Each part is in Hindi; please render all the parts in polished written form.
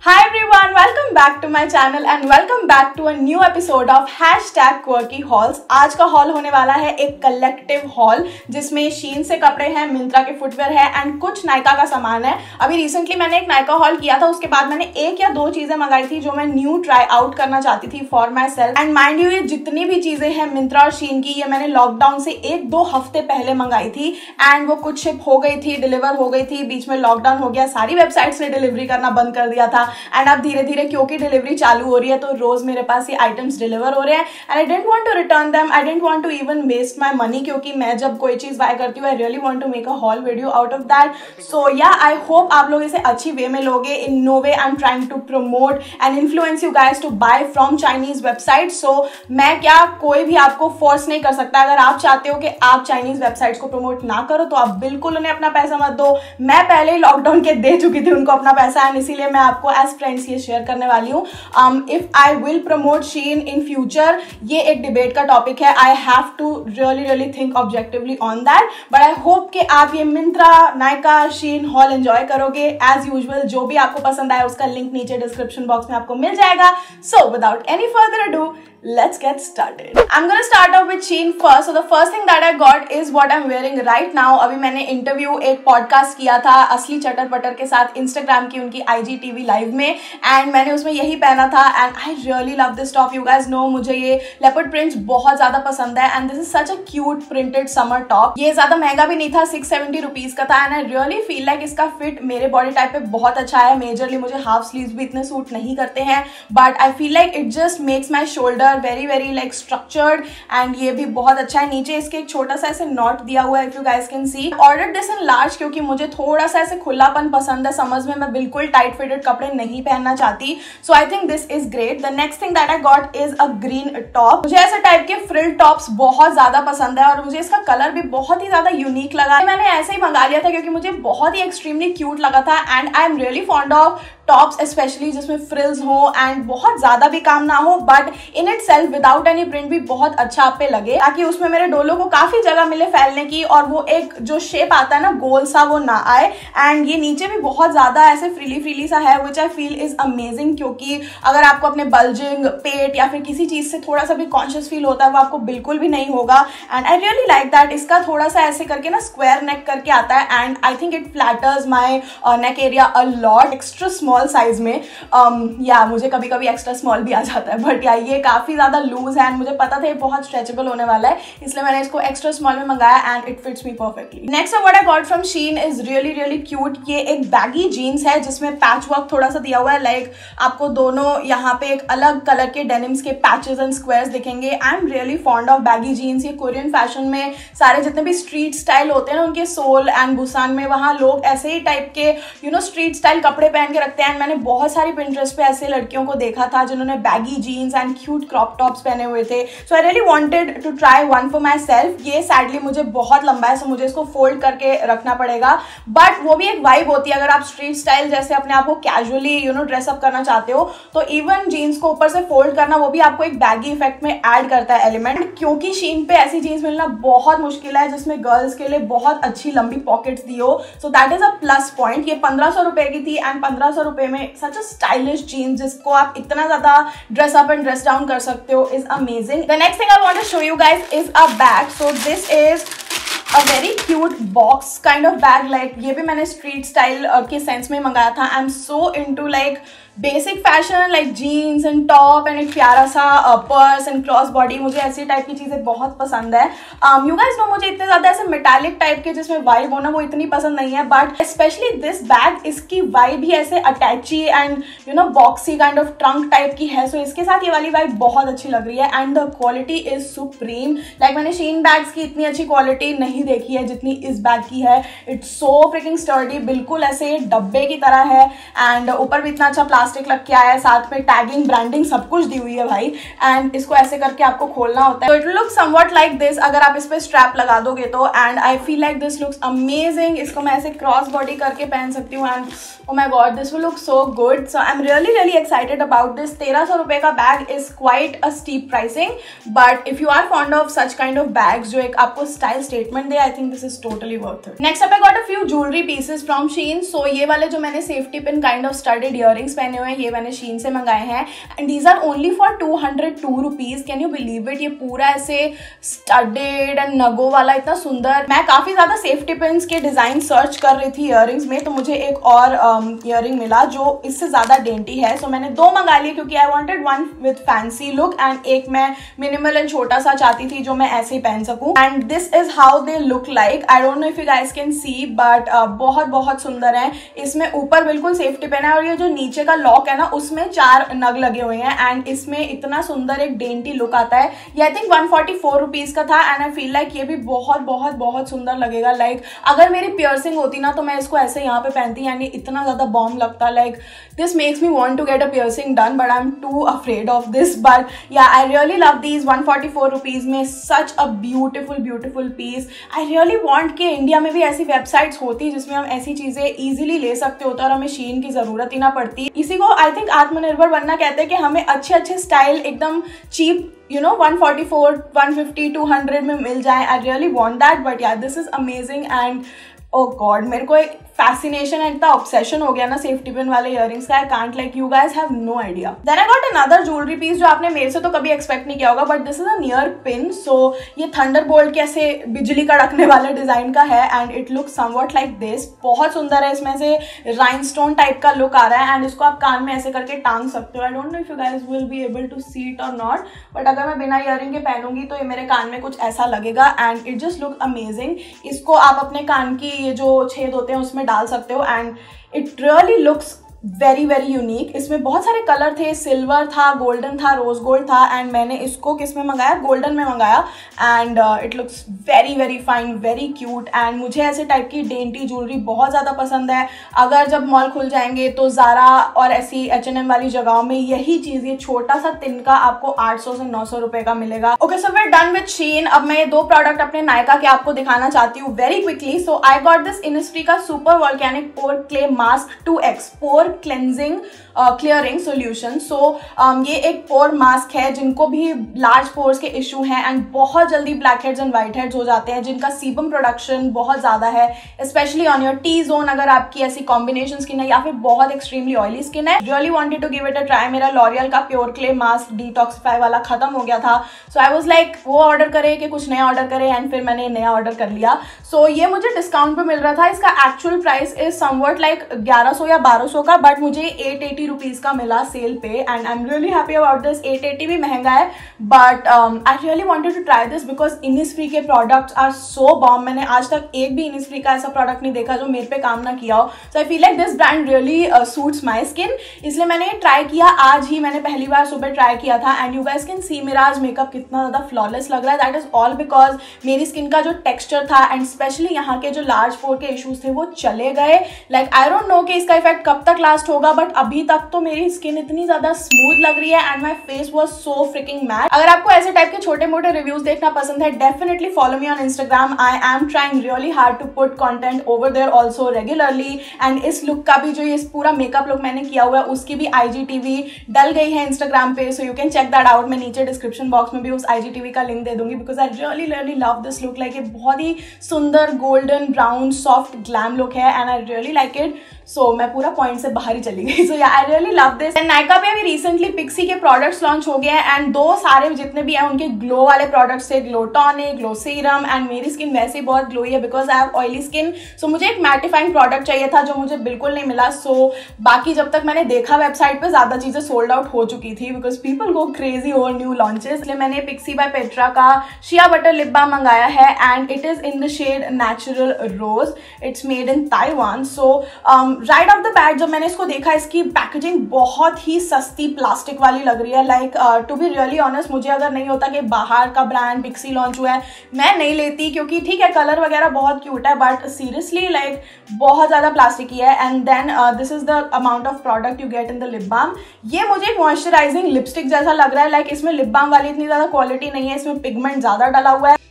Hi everyone, welcome back to my channel and welcome back to a new episode of #quirky hauls। आज का हॉल होने वाला है एक कलेक्टिव हॉल जिसमें शीन से कपड़े हैं, मिंत्रा के फुटवेयर है एंड कुछ नायका का सामान है। अभी रिसेंटली मैंने एक नायका हॉल किया था, उसके बाद मैंने एक या दो चीजें मंगाई थी जो मैं न्यू ट्राई आउट करना चाहती थी for my self. And mind you, ये जितनी भी चीजें हैं मिंत्रा और शीन की, ये मैंने लॉकडाउन से 1-2 हफ्ते पहले मंगाई थी एंड वो कुछ शिप हो गई थी, डिलीवर हो गई थी, बीच में लॉकडाउन हो गया, सारी वेबसाइट्स ने डिलीवरी करना बंद कर दिया था। एंड अब धीरे धीरे क्योंकि डिलीवरी चालू हो रही है तो रोज मेरे पास ये आइटम्स डिलीवर हो रहे हैं and I don't want to return them, I don't want to even waste my money, क्योंकि मैं जब कोई चीज बाय करती हूँ I really want to make a haul video out of that. So yeah I hope आप लोग इसे अच्छी वे में लोगे। In no way I am trying to promote and influence you guys to buy from Chinese website. So मैं क्या, कोई भी आपको फोर्स नहीं कर सकता। अगर आप चाहते हो कि आप चाइनीज वेबसाइट्स को प्रमोट ना करो तो आप बिल्कुल उन्हें अपना पैसा मत दो। मैं पहले ही लॉकडाउन के दे चुकी थी उनको अपना पैसा एंड इसीलिए मैं आपको एज फ्रेंड्स ये शेयर करने वाली हूँ। If I will promote Shein in future, ये एक डिबेट का टॉपिक है। I have to really think objectively on that, but I hope कि आप ये Myntra, Nykaa, Shein haul enjoy करोगे। एज यूजुअल जो भी आपको पसंद आए उसका लिंक नीचे डिस्क्रिप्शन बॉक्स में आपको मिल जाएगा। So without any further ado, let's get started. I'm gonna start off with Shein first. So the first thing that I got is what I'm wearing right now. अभी मैंने इंटरव्यू एक पॉडकास्ट किया था असली चटर पटर के साथ इंस्टाग्राम की उनकी IGTV लाइव में एंड मैंने उसमें यही पहना था and I really love this top. You guys know मुझे ये लेपर्ड प्रिंट्स बहुत ज्यादा पसंद है and this is such a cute printed summer top. ये ज्यादा महंगा भी नहीं था, 670 रुपीज का था and I really feel like इसका फिट मेरे बॉडी टाइप पे बहुत अच्छा है। मेजरली मुझे हाफ स्लीव्स भी इतने सूट नहीं करते हैं but I feel like it just makes my shoulder very like structured and ये भी बहुत अच्छा है। नीचे इसके एक छोटा सा ऐसे नॉट दिया हुआ है, if you guys can C. Order this in large क्योंकि मुझे थोड़ा सा ऐसे खुलापन पसंद है, समझ में मैं बिल्कुल टाइट फिटेड कपड़े नहीं पहनना चाहती। So I think this is great. The next thing that I got is a green top. मुझे ऐसे टाइप के फ्रिल टॉप्स बहुत ज्यादा पसंद है और मुझे इसका कलर भी बहुत ही ज्यादा यूनिक लगा। मैंने ऐसे ही मंगा लिया था क्योंकि मुझे बहुत ही एक्सट्रीमली क्यूट लगा था and I am really fond of tops specially जिसमें फ्रिल्स हो एंड बहुत ज्यादा भी काम ना हो but in it self without any print भी बहुत अच्छा आप पे लगे, ताकि उसमें मेरे डोलों को काफी जगह मिले फैलने की और वो एक जो शेप आता है ना गोल सा वो ना आए। एंड ये नीचे भी बहुत ज्यादा ऐसे फ्रीली सा है विच आई फील इज अमेजिंग, क्योंकि अगर आपको अपने बल्जिंग पेट या फिर किसी चीज से थोड़ा सा भी कॉन्शियस फील होता है वो आपको बिल्कुल भी नहीं होगा and I really like that. इसका थोड़ा सा ऐसे करके ना स्क्वायर नेक करके आता है and I think it flutters my neck area a lot. Extra small size में या मुझे कभी कभी एक्स्ट्रा स्मॉल भी आ जाता है बट या ये काफी ज्यादा लूज है एंड मुझे पता था ये बहुत स्ट्रेचेबल होने वाला है, इसलिए मैंने इसको एक्स्ट्रा स्मॉल में मंगाया and it fits me perfectly. Next what I got from Shein is really cute. ये एक बैगी जीन्स है जिसमें पैच वर्क थोड़ा सा दिया हुआ है, लाइक आपको दोनों यहाँ पे एक अलग कलर के डेनिम्स के पैचेस एंड स्क्वायर्स दिखेंगे। I am really fond of baggy jeans. ये कोरियन फैशन में सारे जितने भी स्ट्रीट स्टाइल होते हैं ना उनके सोल एंड बुसान में वहाँ लोग ऐसे ही टाइप के स्ट्रीट स्टाइल कपड़े पहन के रखते हैं। मैंने बहुत सारी पिंटरेस्ट पे ऐसे लड़कियों को देखा था जिन्होंने baggy jeans and cute crop tops पहने हुए थे। So I really wanted to try one for myself. ये सैडली मुझे बहुत लंबा है सो मुझे इसको फोल्ड करके रखना पड़ेगा बट वो भी एक वाइब होती है। अगर आप स्ट्रीट स्टाइल जैसे अपने आप को कैजुअली ड्रेसअप करना चाहते हो तो इवन जीन्स को ऊपर से फोल्ड करना वो भी आपको एक बैगी इफेक्ट में ऐड करता है एलिमेंट, क्योंकि शीन पे ऐसी जीन्स मिलना बहुत मुश्किल है जिसमें गर्ल्स के लिए बहुत अच्छी लंबी पॉकेट्स दी हो। So that is a plus point. ये 1500 रुपए की थी एंड 1500 रुपए में सच अ स्टाइलिश जीन्स जिसको आप इतना ज्यादा dress up and dress down कर सकते हो is amazing. The next thing I want to show you guys is a bag. So this is a very cute box kind of bag. Like ये भी मैंने स्ट्रीट स्टाइल के सेंस में मंगाया था। I am so into like basic fashion like jeans and top and एक प्यारा सा पर्स एंड क्रॉस बॉडी। मुझे ऐसी टाइप की चीजें बहुत पसंद है। यू गाइस नो मुझे इतने ज्यादा ऐसे मेटालिक टाइप के जिसमें वाइब होना वो इतनी पसंद नहीं है बट स्पेशली दिस बैग, इसकी वाइब ही ऐसे attache and boxy kind of trunk type की है। सो इसके साथ ये वाली वाइब बहुत अच्छी लग रही है and the quality is supreme. Like मैंने शीन बैग्स की इतनी अच्छी क्वालिटी नहीं देखी है जितनी इस बैग की है। इट्स सो फ्रिकिंग स्टर्डी, बिल्कुल ऐसे डब्बे की तरह है एंड ऊपर भी इतना अच्छा प्लास्टिक लग के आया है, साथ में टैगिंग ब्रांडिंग सब कुछ दी हुई है भाई एंड इसको ऐसे करके आपको खोलना होता है। तो it look somewhat like this अगर आप इस पे स्ट्रैप लगा दोगे तो and I feel like this looks amazing. इसको मैं ऐसे क्रॉस बॉडी करके पहन सकती हूँ and oh my god this will look so good. So I'm really excited about this. 1300 रुपए का bag is quite a steep pricing but if you are fond of such kind of bags जो एक आपको style statement they, I think this is totally worth it. Next up I got a few jewelry pieces from Shein. So ये वाले जो मैंने safety pin kind of studded earrings पहने पहने हुए हैं, ये मैंने शीन से मंगाए हैं and these are only for 202 rupees. Can you believe it? ये पूरा ऐसे स्टडेड एंड नगो वाला, इतना सुंदर। मैं काफी ज्यादा सेफ्टी पिन्स के डिजाइन सर्च कर रही थी इयररिंग्स में, तो मुझे एक और इयररिंग मिला जो इससे ज्यादा डेंटी है। सो मैंने 2 मंगा लिए क्योंकि I wanted one with fancy look and एक मैं मिनिमल एंड छोटा सा चाहती थी जो मैं ऐसे ही पहन सकूं। And this is how they look like. I don't know if you guys can C, but बहुत बहुत सुंदर है। इसमें ऊपर बिल्कुल सेफ्टी पिन है और ये जो नीचे का लॉक है ना, उसमें 4 नग लगे हुए हैं एंड इसमें इतना सुंदर एक डेंटी लुक आता है। ये आई थिंक 144 रुपीज का था एंड आई फील लाइक ये भी बहुत बहुत बहुत सुंदर लगेगा। लाइक अगर मेरी पियर्सिंग होती ना तो मैं इसको ऐसे यहाँ पे पहनती, यानी इतना ज्यादा बॉम्ब लगता। Like this makes me want to get a piercing done but I am too afraid of this. But yeah I really love these 144 rupees में such a beautiful beautiful piece. I really want कि इंडिया में भी ऐसी वेबसाइट्स होती जिसमें हम ऐसी चीजें इजीली ले सकते होते और हमें शीन की जरूरत ही ना पड़ती। इसी को आई थिंक आत्मनिर्भर बनना कहते हैं कि हमें अच्छे अच्छे स्टाइल एकदम चीप 144, 150, 200 में मिल जाए। I really want that but yeah this is amazing and oh God, मेरे को एक फैसिनेशन एंड इतना ऑब्सेशन हो गया ना सेफ्टी पिन वाले इयररिंग्स का। I can't, like you guys have no idea. Then I got another jewellery piece जो आपने मेरे से तो कभी एक्सपेक्ट नहीं किया होगा, but this is a near pin. सो ये थंडरबोल्ट के ऐसे बिजली कड़कने वाले डिजाइन का है and it look somewhat like this. बहुत सुंदर है, इसमें से राइनस्टोन टाइप का लुक आ रहा है एंड इसको आप कान में ऐसे करके टांग सकते हो। I don't know if you guys will be able to see it और नॉट, बट अगर मैं बिना इयररिंग के पहनूंगी तो ये मेरे कान में कुछ ऐसा लगेगा and it just look amazing. इसको आप अपने कान की ये जो छेद होते हैं उसमें डाल सकते हो and it really looks very very unique. इसमें बहुत सारे कलर थे, सिल्वर था, गोल्डन था, रोज गोल्ड था एंड मैंने इसको किस में मंगाया, गोल्डन में मंगाया and it looks very very fine, very cute. And मुझे ऐसे टाइप की डेंटी ज्वेलरी बहुत ज़्यादा पसंद है। अगर जब मॉल खुल जाएंगे तो ज़ारा और ऐसी H&M वाली जगहों में यही चीज़, ये छोटा सा तिनका आपको 800 से 900 रुपए का मिलेगा। Okay so we are done with Shein. अब मैं ये 2 प्रोडक्ट अपने नायका के आपको दिखाना चाहती हूँ very quickly. So I got this Innisfree का सुपर वॉल्केनिक पोर क्ले मास्क 2x पोर क्लेंजिंग क्लियरिंग सोल्यूशन। सो ये एक पोर मास्क है जिनको भी लार्ज पोर्स के इशू हैं एंड बहुत जल्दी black heads and white heads हो जाते हैं, जिनका सीबम प्रोडक्शन बहुत ज्यादा है, specially on your T zone. अगर आपकी ऐसी कॉम्बिनेशन स्किन है या फिर बहुत एक्सट्रीमली ऑयली स्किन है, really wanted to give it a try. मेरा लॉरियल का प्योर क्ले मास्क डिटॉक्सिफाई वाला खत्म हो गया था, सो आई वाज लाइक वो ऑर्डर करे कि कुछ नया ऑर्डर करे एंड फिर मैंने नया ऑर्डर कर लिया। सो ये मुझे डिस्काउंट पे मिल रहा था। इसका actual price is somewhat like 1100 या 1200 का, बट मुझे 880 रुपीज का मिला सेल पे and I am really happy about this. 880 भी महंगा है but I really wanted to try this because Innisfree के प्रोडक्ट्स आर सो बॉम्ब। मैंने आज तक एक भी इनिस्फ्री का ऐसा प्रोडक्ट नहीं देखा जो मेरे पे काम ना किया हो। So I feel like this brand really suits my skin, इसलिए मैंने ट्राई किया। आज ही मैंने पहली बार सुबह ट्राई किया था एंड यू गाइस कैन सी मेरा आज मेकअप कितना ज्यादा फ्लॉलेस लग रहा है। दैट इज ऑल बिकॉज मेरी स्किन का जो टेक्सचर था एंड स्पेशली यहाँ के जो लार्ज पोर के इश्यूज थे वो चले गए। लाइक आई डोंट नो कि इसका इफेक्ट कब तक लास्ट होगा, बट अभी तक तो मेरी स्किन इतनी ज्यादा स्मूथ लग रही है and my face was so freaking matte. अगर आपको ऐसे टाइप के छोटे मोटे रिव्यूज देखना पसंद है, definitely follow me on Instagram. I am trying really hard to put content over there also regularly and इस लुक का भी जो ये पूरा मेकअप लुक मैंने किया हुआ है उसकी भी IGTV डल गई है इंस्टाग्राम पे, so you can check that out. मैं नीचे डिस्क्रिप्शन बॉक्स में भी उस IGTV का लिंक दे दूंगी because I really really love this look. Like ये बहुत ही सुंदर golden brown soft glam look है and I really like it. So मैं पूरा पॉइंट से बाहर ही चली गई। So I really love this. And Nykaa पे अभी रिसेंटली पिक्सी के प्रोडक्ट्स लॉन्च हो गए हैं एंड 2 सारे जितने भी हैं उनके ग्लो वाले प्रोडक्ट्स थे, glow tonic, glow serum and मेरी स्किन वैसे ही बहुत ग्लोई है because I have oily skin. So मुझे एक मैटिफाइंग प्रोडक्ट चाहिए था जो मुझे बिल्कुल नहीं मिला। सो बाकी जब तक मैंने देखा वेबसाइट पे ज्यादा चीजें सोल्ड आउट हो चुकी थी because people go crazy over new launches. इसलिए मैंने पिक्सी बाय पेट्रा का शिया बटर लिप बाम मंगाया है and it is in the shade natural rose. It's made in Taiwan. So right off the bat जब मैंने इसको देखा, इसकी पैकेजिंग बहुत ही सस्ती प्लास्टिक वाली लग रही है। Like to be really honest, मुझे अगर नहीं होता कि बाहर का ब्रांड पिक्सी लॉन्च हुआ है मैं नहीं लेती, क्योंकि ठीक है कलर वगैरह बहुत क्यूट है बट सीरियसली लाइक बहुत ज्यादा प्लास्टिक ही है। And then this is the amount of product you get in the lip balm. ये मुझे एक मॉइस्चराइजिंग लिपस्टिक जैसा लग रहा है। लाइक इसमें लिप बाम वाली इतनी ज्यादा क्वालिटी नहीं है, इसमें पिगमेंट ज्यादा डाला हुआ है।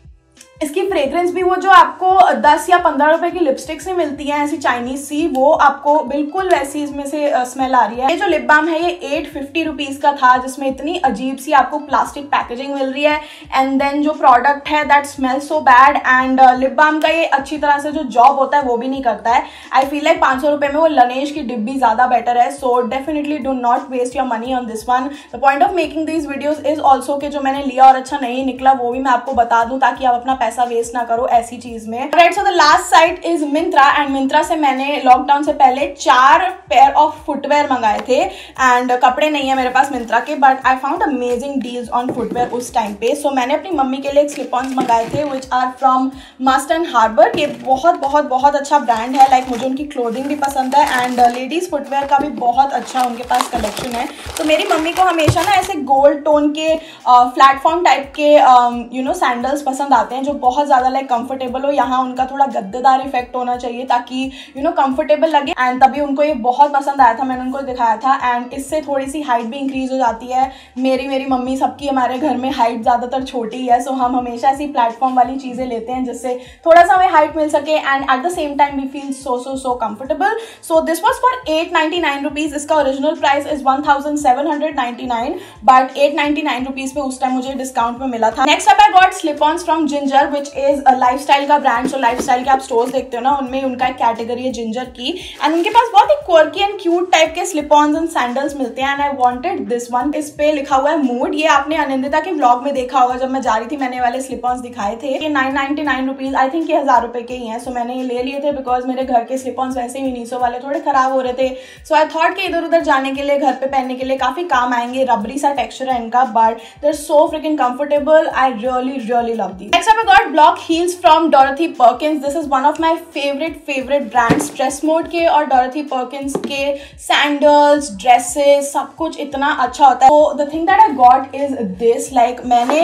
इसकी फ्रेग्रेंस भी वो जो आपको 10 या 15 रुपए की लिपस्टिक से मिलती है ऐसी चाइनीज सी, वो आपको बिल्कुल वैसी इसमें से स्मेल आ रही है। ये जो लिप बाम है ये 850 रुपीज का था, जिसमें इतनी अजीब सी आपको प्लास्टिक पैकेजिंग मिल रही है। एंड देन जो प्रोडक्ट है that smell so bad, and lip balm का ये अच्छी तरह से जो जॉब होता है वो भी नहीं करता है। आई फील लाइक 500 रुपए में वो लनेश की डिब्बी ज्यादा बेटर है। So definitely do not waste your money on this one. The point of making these videos is also कि जो मैंने लिया और अच्छा नहीं निकला वो भी मैं आपको बता दूं, ताकि आप अपना पैसा वेस्ट ना करो ऐसी चीज में। Right, so the last site is Myntra, and Myntra से मैंने लॉकडाउन से पहले 4 पेयर ऑफ फुटवेयर मंगाए थे। एंड कपड़े नहीं है मेरे पास मिंत्रा के, but I found amazing deals on footwear उस टाइम पे। सो मैंने अपनी मम्मी के लिए एक स्लिप ऑन्स मंगाए थे which are from Mast and Harbour. ये बहुत बहुत बहुत अच्छा ब्रांड है। लाइक मुझे उनकी क्लोथिंग भी पसंद है, एंड लेडीज फुटवेयर का भी बहुत अच्छा उनके पास कलेक्शन है। तो मेरी मम्मी को हमेशा ना ऐसे गोल्ड टोन के प्लेटफॉर्म टाइप के सैंडल्स पसंद आते हैं, जो बहुत ज्यादा लाइक कंफर्टेबल हो। यहाँ उनका थोड़ा गद्देदार इफेक्ट होना चाहिए ताकि कंफर्टेबल लगे, एंड तभी उनको ये बहुत पसंद आया था। मैंने उनको दिखाया था, एंड इससे थोड़ी सी हाइट भी इंक्रीज हो जाती है। मेरी मम्मी सबकी हमारे घर में हाइट ज्यादातर छोटी है, सो हम हमेशा ऐसी प्लेटफॉर्म वाली चीजें लेते हैं जिससे थोड़ा सा हमें हाइट मिल सके, and at the same time we feel so comfortable. So this was for 899 rupees. इसका original price is 1799, but 899 rupees पे उस टाइम मुझे डिस्काउंट में मिला था। Next up I got slip-ons from Ginger which is Lifestyle का ब्रांड। सो लाइफस्टाइल के आप स्टोर्स देखते हो ना, उनमें उनका एक कैटेगरी है जिंजर की, एंड उनके पास बहुत ही क्वर्की एंड क्यूट टाइप के स्लिप ऑन्स एंड सैंडल्स मिलते हैं, and I wanted this one. इस पे लिखा हुआ है मूड। ये आपने अनिंदिता के व्लॉग में देखा होगा, जब मैं जा रही थी मैंने वाले स्लिप ऑन्स दिखाए थे। ये 999 रुपीज, आई थिंक ये 1000 रुपए के ही हैं। सो मैंने ये ले लिए थे बिकॉज मेरे घर के स्लिप ऑन्स वैसे ही मीशो वाले थोड़े खराब हो रहे थे। सो आई थॉट कि इधर उधर जाने के लिए, घर पे पहनने के लिए काफी काम आएंगे। रबरी सा टेक्सचर है इनका, but they are so freaking comfortable. I really love these. Next I got block heels from Dorothy Perkins. This is one of my favourite brands. Dress mode के और डॉरथी पर्किंस के सैंडल्स, ड्रेसेस, सब कुछ इतना अच्छा होता है। तो the thing that I got is this. Like मैंने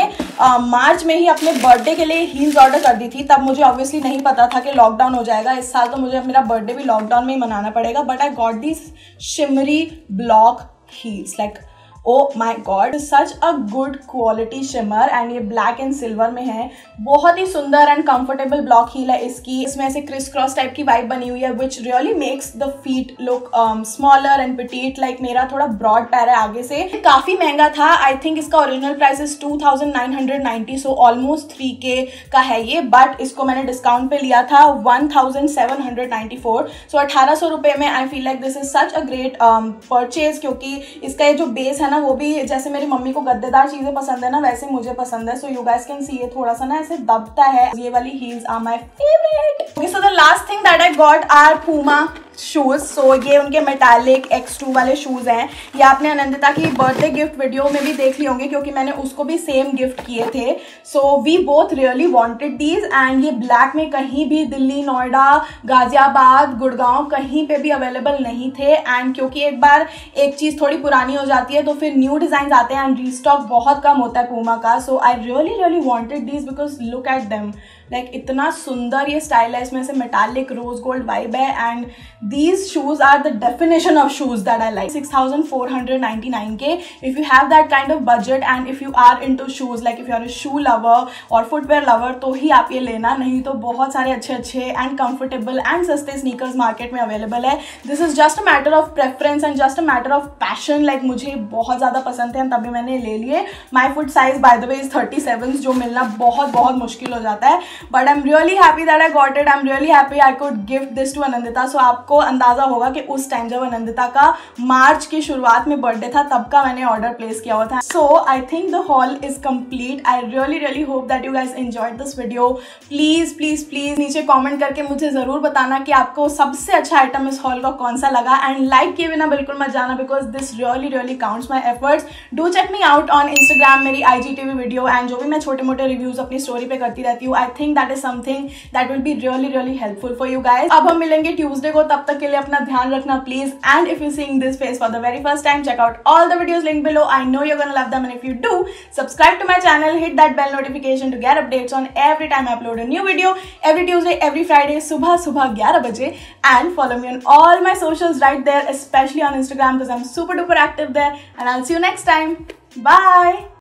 मार्च में ही अपने बर्थडे के लिए हील्स ऑर्डर कर दी थी। तब मुझे ऑब्वियसली नहीं पता था कि लॉकडाउन हो जाएगा इस साल, तो मुझे मेरा बर्थडे भी लॉकडाउन में ही मनाना पड़ेगा। But I got this shimmery block heels. Like oh my god, such a good quality shimmer, and ये ब्लैक एंड सिल्वर में है। बहुत ही सुंदर एंड कंफर्टेबल ब्लॉक हील है इसकी। इसमें ऐसे क्रिस क्रॉस टाइप की वाइब बनी हुई है which really makes the feet look smaller and petite. Like मेरा थोड़ा ब्रॉड पैर है आगे से। काफी महंगा था। आई थिंक इसका original price is 2990, so almost 3K का है ये, बट इसको मैंने डिस्काउंट पे लिया था 1794, सो 1800 रुपए में। आई feel like this is such a great purchase, क्योंकि इसका ये जो बेस है ना, वो भी जैसे मेरी मम्मी को गद्देदार चीजें पसंद है ना, वैसे मुझे पसंद है। So you guys can see ये थोड़ा सा ना ऐसे दबता है। ये वाली heels are my favourite. Okay, so the last thing that I got are Puma shoes. So ये उनके मेटालिक X2 वाले शूज हैं। ये आपने अनंदिता की बर्थडे गिफ्ट वीडियो में भी देख ली होंगे, क्योंकि मैंने उसको भी सेम गिफ्ट किए थे। So we both really wanted these, and ये ब्लैक में कहीं भी दिल्ली, नोएडा, गाजियाबाद, गुड़गांव कहीं पे भी अवेलेबल नहीं थे। एंड क्योंकि एक बार एक चीज थोड़ी पुरानी हो जाती है तो फिर न्यू डिजाइन आते हैं, एंड रीस्टॉक बहुत कम होता है पूमा का। So I really wanted these because look at them. Like इतना सुंदर ये स्टाइल है, इसमें से मेटालिक रोज गोल्ड वाइब है, and these shoes are the definition of shoes that I like. 6499 के। If you have that kind of budget and if you are into shoes, like if you are a shoe lover और फुटवेयर लवर, तो ही आप ये लेना, नहीं तो बहुत सारे अच्छे एंड कंफर्टेबल एंड सस्ते स्नीकर्स मार्केट में अवेलेबल है। This is just a matter of preference and just a matter of passion. Like मुझे बहुत ज्यादा पसंद है, तभी मैंने ले लिए। My foot size by the way is 37, जो मिलना बहुत मुश्किल हो जाता है। But I am really happy that I got it. I am really happy I could gift this to Anandita. सो आपको अंदाजा होगा कि उस टाइम जब अनंदिता का मार्च की शुरुआत में बर्थडे था, तब का मैंने ऑर्डर प्लेस किया हुआ था। So I think the haul is complete. I really hope that you guys enjoyed this video. Please नीचे कॉमेंट करके मुझे जरूर बताना कि आपको सबसे अच्छा आइटम इस हॉल का कौन सा लगा, एंड लाइक किए बिना बिल्कुल मत जाना because this really counts my efforts. Do check me out on Instagram, मेरी IGTV वीडियो, एंड जो भी मैं छोटे मोटे रिव्यूज अपनी स्टोरी पे करती रहती हूँ। I think that is something that will be really helpful for you guys. अब हम मिलेंगे ट्यूसडे को, तब तक के लिए अपना ध्यान रखना please. And if you seeing this face for the very first time, check out all the videos linked below. I know you're gonna love them, and if you do, subscribe to my channel, hit that bell notification to get updates on every time I upload a new video, every Tuesday, every Friday, सुबह 11 बजे, and follow me on all my socials right there, especially on Instagram because I'm super duper active there, and I'll see you next time. Bye.